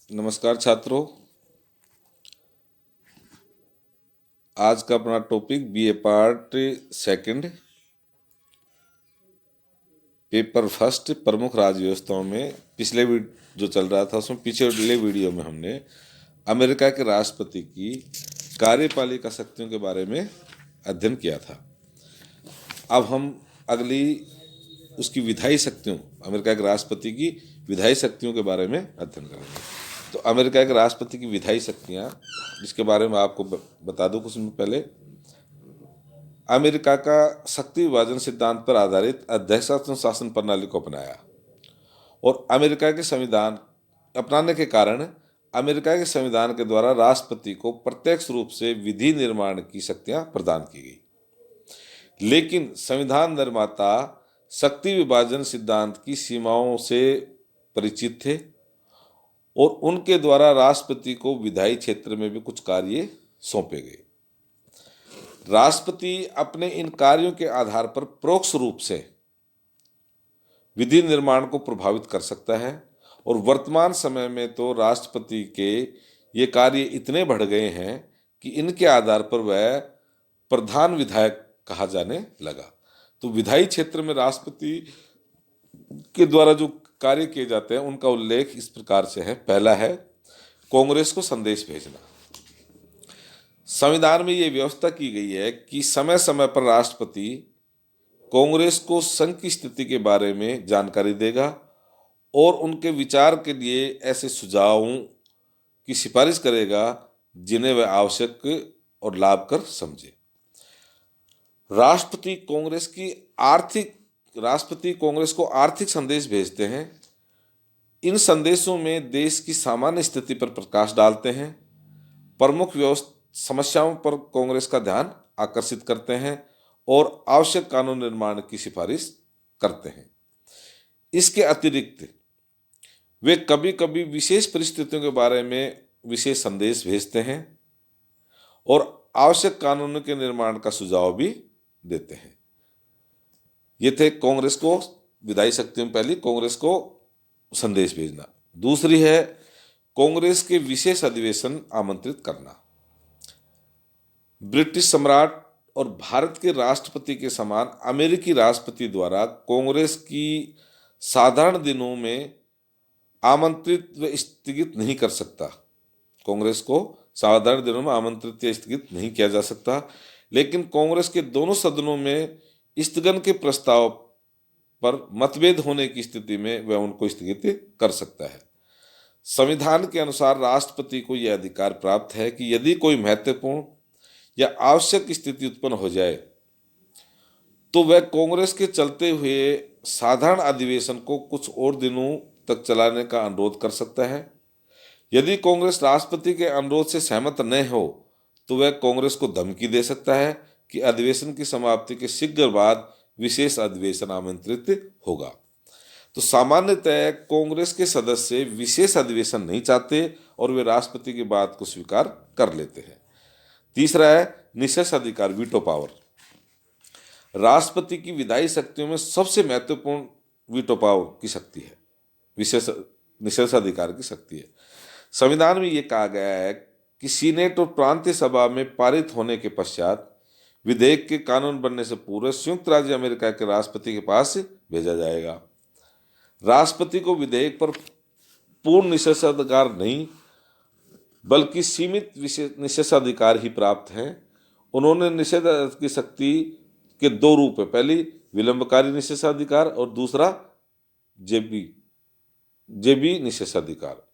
नमस्कार छात्रों। आज का अपना topic BA part second paper first प्रमुख राज्य व्यवस्थाओं में पिछले जो चल रहा था उसमें पिछले वीडियो में हमने अमेरिका के राष्ट्रपति की कार्यपालिका शक्तियों के बारे में अध्ययन किया था। अब हम अगली उसकी विधायी शक्तियों, अमेरिका के राष्ट्रपति की विधायी शक्तियों के बारे में अध्ययन करेंगे। तो अमेरिका के राष्ट्रपति की विधायी शक्तियाँ, जिसके बारे में आपको बता दूं कुछ मिनट पहले। अमेरिका का शक्ति विभाजन सिद्धांत पर आधारित अध्यक्षात्मक शासन प्रणाली को अपनाया और अमेरिका के संविधान अपनाने के कारण अमेरिका के संविधान के द्वारा राष्ट्रपति को प्रत्यक्ष रूप से विधि निर्माण की शक्तियां प्रदान की गई। लेकिन संविधान निर्माता शक्ति विभाजन सिद्धांत की सीमाओं से परिचित थे और उनके द्वारा राष्ट्रपति को विधायी क्षेत्र में भी कुछ कार्य सौंपे गए। राष्ट्रपति अपने इन कार्यों के आधार पर परोक्ष रूप से विधि निर्माण को प्रभावित कर सकता है और वर्तमान समय में तो राष्ट्रपति के ये कार्य इतने बढ़ गए हैं कि इनके आधार पर वह प्रधान विधायक कहा जाने लगा। तो विधायी क्षेत्र में राष्ट्रपति के द्वारा जो कार्य किए जाते हैं उनका उल्लेख इस प्रकार से है। पहला है कांग्रेस को संदेश भेजना। संविधान में ये व्यवस्था की गई है कि समय समय पर राष्ट्रपति कांग्रेस को संघ की स्थिति के बारे में जानकारी देगा और उनके विचार के लिए ऐसे सुझावों की सिफारिश करेगा जिन्हें वह आवश्यक और लाभकर समझे। राष्ट्रपति कांग्रेस को आर्थिक संदेश भेजते हैं। इन संदेशों में देश की सामान्य स्थिति पर प्रकाश डालते हैं, प्रमुख समस्याओं पर कांग्रेस का ध्यान आकर्षित करते हैं और आवश्यक कानून निर्माण की सिफारिश करते हैं। इसके अतिरिक्त वे कभी कभी विशेष परिस्थितियों के बारे में विशेष संदेश भेजते हैं और आवश्यक कानूनों के निर्माण का सुझाव भी देते हैं। ये थे कांग्रेस को विधायी शक्तियों में पहली, कांग्रेस को संदेश भेजना। दूसरी है कांग्रेस के विशेष अधिवेशन आमंत्रित करना। ब्रिटिश सम्राट और भारत के राष्ट्रपति के समान अमेरिकी राष्ट्रपति द्वारा कांग्रेस की साधारण दिनों में आमंत्रित व स्थगित नहीं कर सकता। कांग्रेस को साधारण दिनों में आमंत्रित या स्थगित नहीं किया जा सकता, लेकिन कांग्रेस के दोनों सदनों में स्थगन के प्रस्ताव पर मतभेद होने की स्थिति में वह उनको स्थगित कर सकता है। संविधान के अनुसार राष्ट्रपति को यह अधिकार प्राप्त है कि यदि कोई महत्वपूर्ण या आवश्यक स्थिति उत्पन्न हो जाए तो वह कांग्रेस के चलते हुए साधारण अधिवेशन को कुछ और दिनों तक चलाने का अनुरोध कर सकता है। यदि कांग्रेस राष्ट्रपति के अनुरोध से सहमत न हो तो वह कांग्रेस को धमकी दे सकता है कि अधिवेशन की समाप्ति के शीघ्र बाद विशेष अधिवेशन आमंत्रित होगा। तो सामान्यतः कांग्रेस के सदस्य विशेष अधिवेशन नहीं चाहते और वे राष्ट्रपति की बात को स्वीकार कर लेते हैं। तीसरा है निषेध अधिकार, वीटो पावर। राष्ट्रपति की विधायी शक्तियों में सबसे महत्वपूर्ण वीटो पावर की शक्ति है, विशेष निषेधाधिकार की शक्ति है। संविधान में यह कहा गया है कि सीनेट और प्रांतीय सभा में पारित होने के पश्चात विधेयक के कानून बनने से पूर्व संयुक्त राज्य अमेरिका के राष्ट्रपति के पास भेजा जाएगा। राष्ट्रपति को विधेयक पर पूर्ण निषेधाधिकार नहीं बल्कि सीमित निषेधाधिकार ही प्राप्त हैं। उन्होंने निषेध की शक्ति के दो रूप है, पहली विलंबकारी निषेधाधिकार और दूसरा जेबी निषेधाधिकार,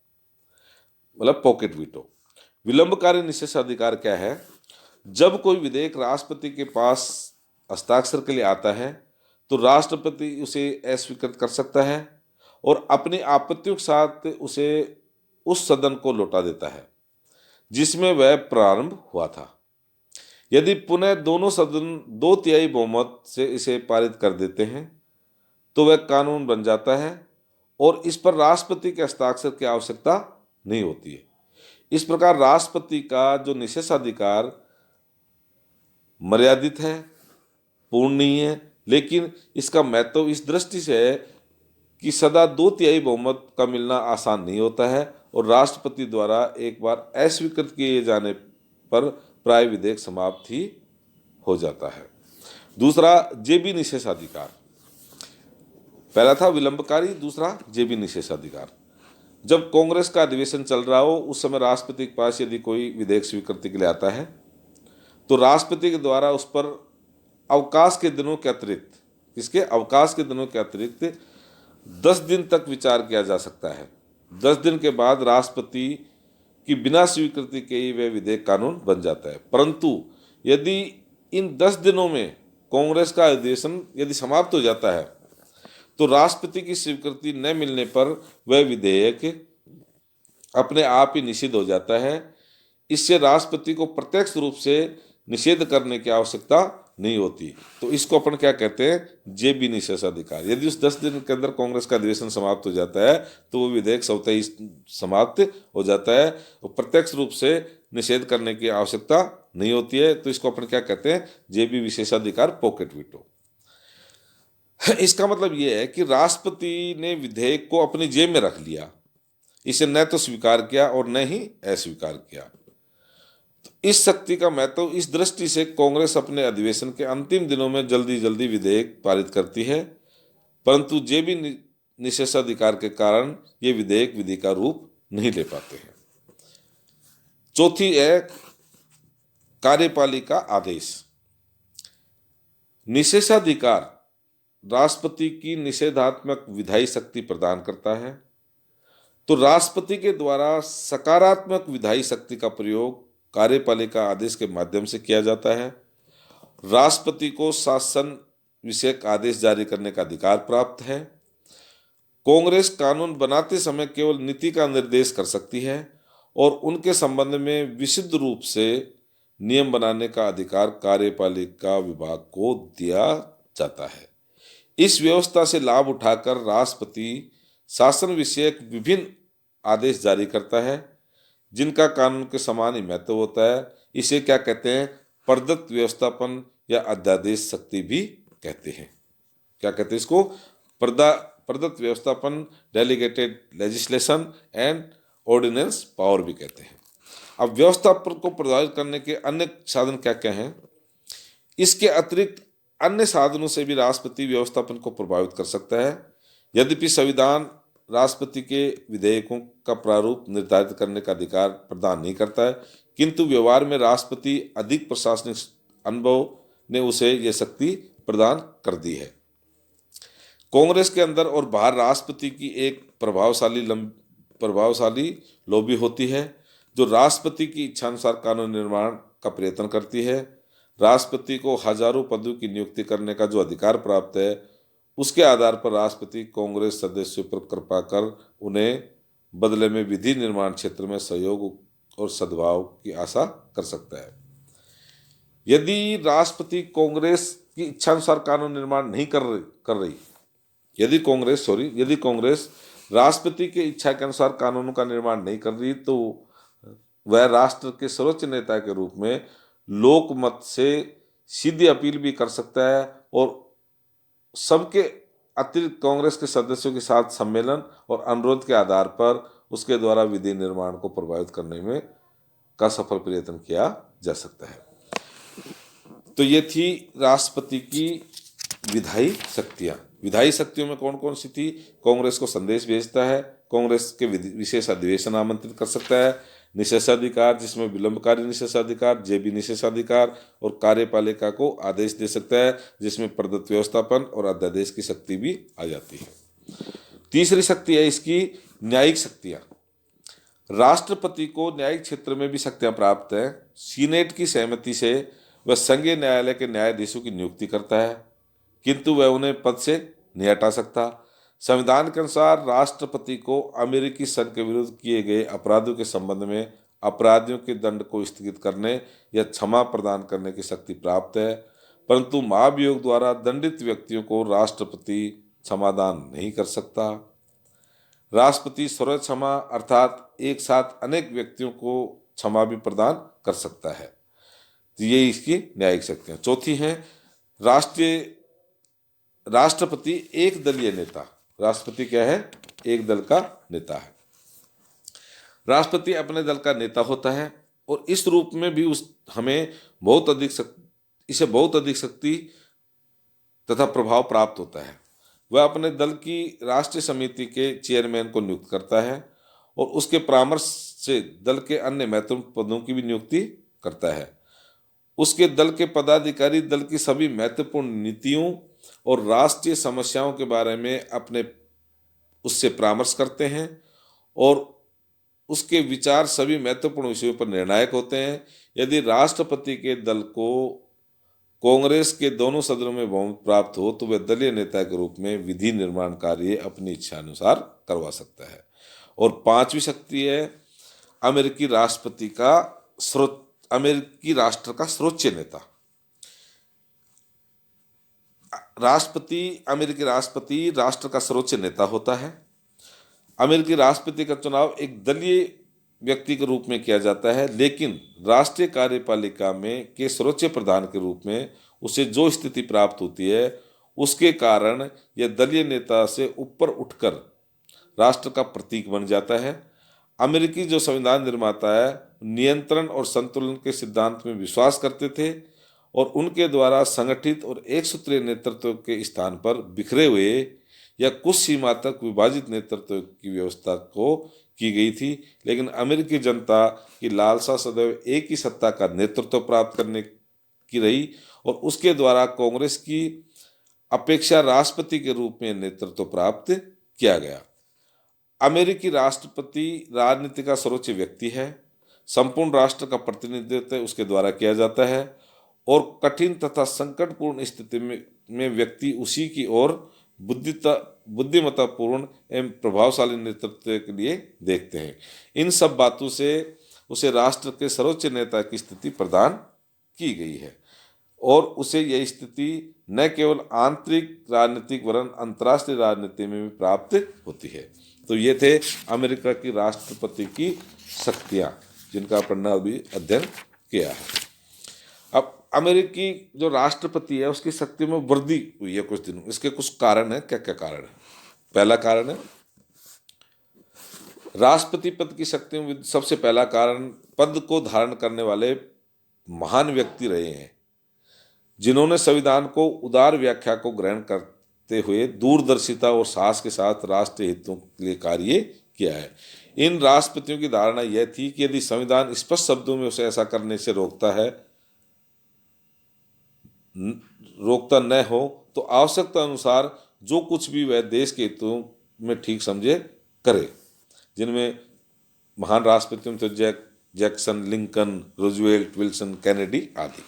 मतलब पॉकेट वीटो। विलंबकारी निषेधाधिकार क्या है? जब कोई विधेयक राष्ट्रपति के पास हस्ताक्षर के लिए आता है तो राष्ट्रपति उसे अस्वीकृत कर सकता है और अपनी आपत्तियों के साथ उसे उस सदन को लौटा देता है जिसमें वह प्रारंभ हुआ था। यदि पुनः दोनों सदन 2/3 बहुमत से इसे पारित कर देते हैं तो वह कानून बन जाता है और इस पर राष्ट्रपति के हस्ताक्षर की आवश्यकता नहीं होती है। इस प्रकार राष्ट्रपति का जो निषेधाधिकार मर्यादित है, पूर्ण नहीं है, लेकिन इसका महत्व इस दृष्टि से है कि सदा 2/3 बहुमत का मिलना आसान नहीं होता है और राष्ट्रपति द्वारा एक बार अस्वीकृत किए जाने पर प्राय विधेयक समाप्त ही हो जाता है। दूसरा, जेबी निषेधाधिकार। पहला था विलंबकारी, दूसरा जेबी निषेधाधिकार। जब कांग्रेस का अधिवेशन चल रहा हो उस समय राष्ट्रपति के पास यदि कोई विधेयक स्वीकृति के लिए आता है तो राष्ट्रपति के द्वारा उस पर अवकाश के दिनों के अतिरिक्त, इसके अवकाश के दिनों के अतिरिक्त 10 दिन तक विचार किया जा सकता है। 10 दिन के बाद राष्ट्रपति की बिना स्वीकृति के ही वह विधेयक कानून बन जाता है। परंतु यदि इन 10 दिनों में कांग्रेस का अधिवेशन यदि समाप्त हो जाता है तो राष्ट्रपति की स्वीकृति न मिलने पर वह विधेयक अपने आप ही निषिद्ध हो जाता है। इससे राष्ट्रपति को प्रत्यक्ष रूप से निषेध करने की आवश्यकता नहीं होती। तो इसको अपन क्या कहते हैं, जेबी निषेधाधिकार। यदि उस 10 दिन के अंदर कांग्रेस का अधिवेशन समाप्त हो जाता है तो वो विधेयक स्वतः ही समाप्त हो जाता है और प्रत्यक्ष रूप से निषेध करने की आवश्यकता नहीं होती है। तो इसको अपन क्या कहते हैं, जेबी विशेषाधिकार, पॉकेट वीटो। इसका मतलब यह है कि राष्ट्रपति ने विधेयक को अपनी जेब में रख लिया, इसे न तो स्वीकार किया और न ही अस्वीकार किया। तो इस शक्ति का महत्व इस दृष्टि से कांग्रेस अपने अधिवेशन के अंतिम दिनों में जल्दी जल्दी विधेयक पारित करती है, परंतु जेबी निषेधाधिकार के कारण ये विधेयक विधि का रूप नहीं ले पाते हैं। चौथी है कार्यपालिका आदेश। निषेधाधिकार राष्ट्रपति की निषेधात्मक विधायी शक्ति प्रदान करता है। तो राष्ट्रपति के द्वारा सकारात्मक विधायी शक्ति का प्रयोग कार्यपालिका आदेश के माध्यम से किया जाता है। राष्ट्रपति को शासन विषयक आदेश जारी करने का अधिकार प्राप्त है। कांग्रेस कानून बनाते समय केवल नीति का निर्देश कर सकती है और उनके संबंध में विशुद्ध रूप से नियम बनाने का अधिकार कार्यपालिका विभाग को दिया जाता है। इस व्यवस्था से लाभ उठाकर राष्ट्रपति शासन विषयक विभिन्न आदेश जारी करता है जिनका कानून के समान ही महत्व होता है। इसे क्या कहते हैं, प्रदत्त व्यवस्थापन या अध्यादेश शक्ति भी कहते हैं। क्या कहते हैं इसको, प्रदत्त व्यवस्थापन, delegated legislation and ordinance power भी कहते हैं। अब व्यवस्थापन को प्रभावित करने के अन्य साधन क्या क्या हैं। इसके अतिरिक्त अन्य साधनों से भी राष्ट्रपति व्यवस्थापन को प्रभावित कर सकता है। यद्यपि संविधान राष्ट्रपति के विधेयकों का प्रारूप निर्धारित करने का अधिकार प्रदान नहीं करता है, किंतु व्यवहार में राष्ट्रपति अधिक प्रशासनिक अनुभव ने उसे यह शक्ति प्रदान कर दी है। कांग्रेस के अंदर और बाहर राष्ट्रपति की एक प्रभावशाली लॉबी होती है जो राष्ट्रपति की इच्छानुसार कानून निर्माण का प्रयत्न करती है। राष्ट्रपति को हजारों पदों की नियुक्ति करने का जो अधिकार प्राप्त है उसके आधार पर राष्ट्रपति कांग्रेस सदस्यों पर कृपा कर उन्हें बदले में विधि निर्माण क्षेत्र में सहयोग और सद्भाव की आशा कर सकता है। यदि राष्ट्रपति कांग्रेस की इच्छानुसार कानून निर्माण नहीं कर रही, यदि कांग्रेस राष्ट्रपति की इच्छा के अनुसार कानूनों का निर्माण नहीं कर रही तो वह राष्ट्र के सर्वोच्च नेता के रूप में लोकमत से सीधी अपील भी कर सकता है और सबके अतिरिक्त कांग्रेस के सदस्यों के साथ सम्मेलन और अनुरोध के आधार पर उसके द्वारा विधि निर्माण को प्रभावित करने में का सफल प्रयत्न किया जा सकता है। तो ये थी राष्ट्रपति की विधायी शक्तियां। विधायी शक्तियों में कौन कौन सी थी, कांग्रेस को संदेश भेजता है, कांग्रेस के विशेष अधिवेशन आमंत्रित कर सकता है, निषेधाधिकार जिसमें विलंबकारी निषेधाधिकार, जेबी निषेधाधिकार और कार्यपालिका को आदेश दे सकता है जिसमें प्रदत्त व्यवस्थापन और अध्यादेश की शक्ति भी आ जाती है। तीसरी शक्ति है इसकी न्यायिक शक्तियां। राष्ट्रपति को न्यायिक क्षेत्र में भी शक्तियां प्राप्त हैं। सीनेट की सहमति से वह संघीय न्यायालय के न्यायाधीशों की नियुक्ति करता है किंतु वह उन्हें पद से नहीं हटा सकता। संविधान के अनुसार राष्ट्रपति को अमेरिकी संघ के विरुद्ध किए गए अपराधों के संबंध में अपराधियों के दंड को स्थगित करने या क्षमा प्रदान करने की शक्ति प्राप्त है, परंतु महाभियोग द्वारा दंडित व्यक्तियों को राष्ट्रपति क्षमादान नहीं कर सकता। राष्ट्रपति सर्व क्षमा अर्थात एक साथ अनेक व्यक्तियों को क्षमा भी प्रदान कर सकता है। तो ये इसकी न्यायिक शक्तियां। चौथी है राष्ट्रपति एक दलीय नेता। राष्ट्रपति क्या है? एक दल का नेता है। राष्ट्रपति अपने दल का नेता होता है और इस रूप में भी हमें इसे बहुत अधिक शक्ति तथा प्रभाव प्राप्त होता है। वह अपने दल की राष्ट्रीय समिति के चेयरमैन को नियुक्त करता है और उसके परामर्श से दल के अन्य महत्वपूर्ण पदों की भी नियुक्ति करता है। उसके दल के पदाधिकारी दल की सभी महत्वपूर्ण नीतियों और राष्ट्रीय समस्याओं के बारे में उससे परामर्श करते हैं और उसके विचार सभी महत्वपूर्ण विषयों पर निर्णायक होते हैं। यदि राष्ट्रपति के दल को कांग्रेस के दोनों सदनों में बहुमत प्राप्त हो तो वह दलीय नेता के रूप में विधि निर्माण कार्य अपनी इच्छा अनुसार करवा सकता है। और पांचवी शक्ति है अमेरिकी राष्ट्र का सर्वोच्च नेता। अमेरिकी राष्ट्रपति राष्ट्र का सर्वोच्च नेता होता है। अमेरिकी राष्ट्रपति का चुनाव एक दलीय व्यक्ति के रूप में किया जाता है, लेकिन राष्ट्रीय कार्यपालिका में के सर्वोच्च प्रधान के रूप में उसे जो स्थिति प्राप्त होती है उसके कारण यह दलीय नेता से ऊपर उठकर राष्ट्र का प्रतीक बन जाता है। अमेरिकी जो संविधान निर्माता है नियंत्रण और संतुलन के सिद्धांत में विश्वास करते थे और उनके द्वारा संगठित और एक सूत्रीय नेतृत्व के स्थान पर बिखरे हुए या कुछ सीमा तक विभाजित नेतृत्व की व्यवस्था को की गई थी। लेकिन अमेरिकी जनता की लालसा सदैव एक ही सत्ता का नेतृत्व प्राप्त करने की रही और उसके द्वारा कांग्रेस की अपेक्षा राष्ट्रपति के रूप में नेतृत्व प्राप्त किया गया। अमेरिकी राष्ट्रपति राजनीति का सर्वोच्च व्यक्ति है। संपूर्ण राष्ट्र का प्रतिनिधित्व उसके द्वारा किया जाता है और कठिन तथा संकटपूर्ण स्थिति में व्यक्ति उसी की ओर बुद्धिमत्तापूर्ण एवं प्रभावशाली नेतृत्व के लिए देखते हैं। इन सब बातों से उसे राष्ट्र के सर्वोच्च नेता की स्थिति प्रदान की गई है और उसे यह स्थिति न केवल आंतरिक राजनीतिक वरन अंतर्राष्ट्रीय राजनीति में भी प्राप्त होती है। तो ये थे अमेरिका की राष्ट्रपति की शक्तियां जिनका अपन अभी अध्ययन किया है। अब अमेरिकी जो राष्ट्रपति है उसकी शक्ति में वृद्धि हुई है कुछ दिनों। इसके कुछ कारण है। क्या क्या कारण है? पहला कारण है राष्ट्रपति पद की शक्ति में सबसे पहला कारण पद को धारण करने वाले महान व्यक्ति रहे हैं जिन्होंने संविधान को उदार व्याख्या को ग्रहण करते हुए दूरदर्शिता और साहस के साथ राष्ट्रीय हितों के लिए कार्य किया है। इन राष्ट्रपतियों की धारणा यह थी कि यदि संविधान स्पष्ट शब्दों में उसे ऐसा करने से रोकता न हो तो आवश्यकता अनुसार जो कुछ भी वह देश के हितों में ठीक समझे करे, जिनमें महान राष्ट्रपतियों में तो Jackson, Lincoln, Roosevelt, Wilson, Kennedy आदि।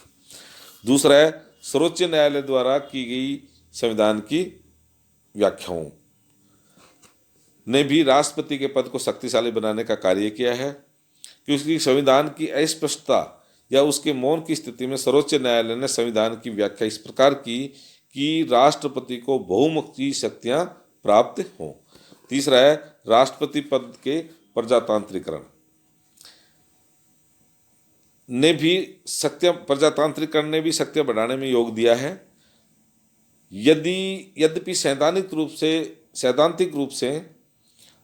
दूसरा है सर्वोच्च न्यायालय द्वारा की गई संविधान की व्याख्याओं ने भी राष्ट्रपति के पद को शक्तिशाली बनाने का कार्य किया है, क्योंकि संविधान की अस्पष्टता या उसके मौन की स्थिति में सर्वोच्च न्यायालय ने संविधान की व्याख्या इस प्रकार की कि राष्ट्रपति को बहुमुखी की शक्तियां प्राप्त हों। तीसरा है राष्ट्रपति पद के प्रजातांत्रिकरण ने भी शक्तियां बढ़ाने में योग दिया है। यद्यपि सैद्धांतिक रूप से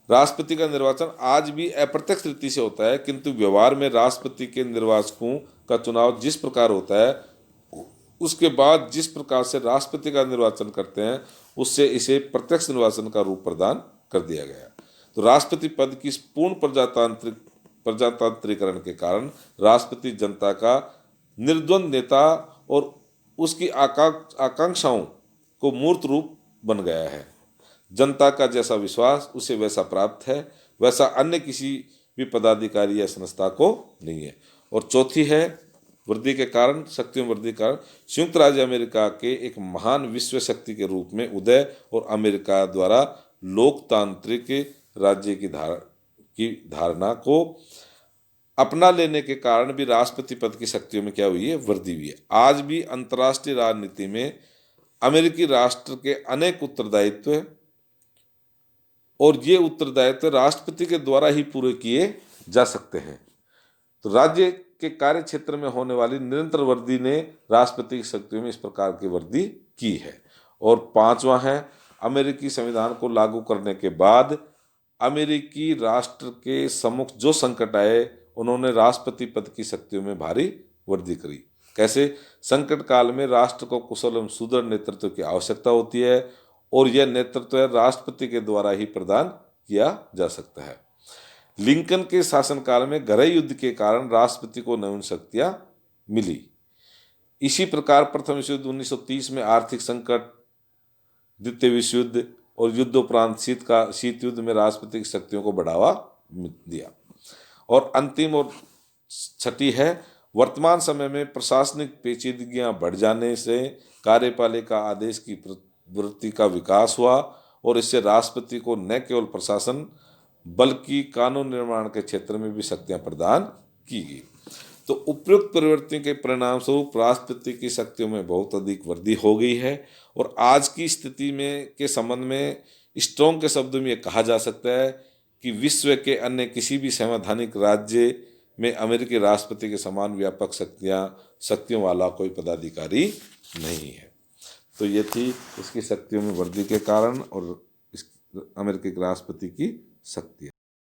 राष्ट्रपति का निर्वाचन आज भी अप्रत्यक्ष रीति से होता है, किंतु व्यवहार में राष्ट्रपति के निर्वाचकों का चुनाव जिस प्रकार होता है उसके बाद जिस प्रकार से राष्ट्रपति का निर्वाचन करते हैं उससे इसे प्रत्यक्ष निर्वाचन का रूप प्रदान कर दिया गया। तो राष्ट्रपति पद की पूर्ण प्रजातांत्रिकरण के कारण राष्ट्रपति जनता का निर्द्वंद नेता और उसकी आकांक्षाओं को मूर्त रूप बन गया है। जनता का जैसा विश्वास उसे वैसा प्राप्त है, वैसा अन्य किसी भी पदाधिकारी या संस्था को नहीं है। और चौथी है वृद्धि के कारण, शक्तियों वृद्धि के कारण संयुक्त राज्य अमेरिका के एक महान विश्व शक्ति के रूप में उदय और अमेरिका द्वारा लोकतांत्रिक राज्य की धारणा को अपना लेने के कारण भी राष्ट्रपति पद की शक्तियों में क्या हुई है? वृद्धि हुई है। आज भी अंतर्राष्ट्रीय राजनीति में अमेरिकी राष्ट्र के अनेक उत्तरदायित्व हैं और ये उत्तरदायित्व राष्ट्रपति के द्वारा ही पूरे किए जा सकते हैं। तो राज्य के कार्य क्षेत्र में होने वाली निरंतर वृद्धि ने राष्ट्रपति की शक्तियों में इस प्रकार की वृद्धि की है। और पांचवा है अमेरिकी संविधान को लागू करने के बाद अमेरिकी राष्ट्र के सम्मुख जो संकट आए, उन्होंने राष्ट्रपति पद की शक्तियों में भारी वृद्धि करी। कैसे? संकट काल में राष्ट्र को कुशल एवं सुदृढ़ नेतृत्व की आवश्यकता होती है और यह नेतृत्व राष्ट्रपति के द्वारा ही प्रदान किया जा सकता है। लिंकन के शासनकाल में गृह युद्ध के कारण राष्ट्रपति को नवीन शक्तियां मिली। इसी प्रकार प्रथम विश्व युद्ध 1930 में आर्थिक संकट, द्वितीय विश्व युद्ध और युद्धोपरांत शीत युद्ध में राष्ट्रपति की शक्तियों को बढ़ावा दिया। और अंतिम और छठी है, वर्तमान समय में प्रशासनिक पेचीदगियां बढ़ जाने से कार्यपालिका आदेश की प्रवृत्ति का विकास हुआ और इससे राष्ट्रपति को न केवल प्रशासन बल्कि कानून निर्माण के क्षेत्र में भी शक्तियां प्रदान की गई। तो उपयुक्त परिवर्तन के परिणाम स्वरूप राष्ट्रपति की शक्तियों में बहुत अधिक वृद्धि हो गई है और आज की स्थिति में के संबंध में स्ट्रॉन्ग के शब्दों में यह कहा जा सकता है कि विश्व के अन्य किसी भी संवैधानिक राज्य में अमेरिकी राष्ट्रपति के समान व्यापक शक्तियों वाला कोई पदाधिकारी नहीं है। तो ये थी इसकी शक्तियों में वृद्धि के कारण और इस अमेरिकी राष्ट्रपति की शक्ति।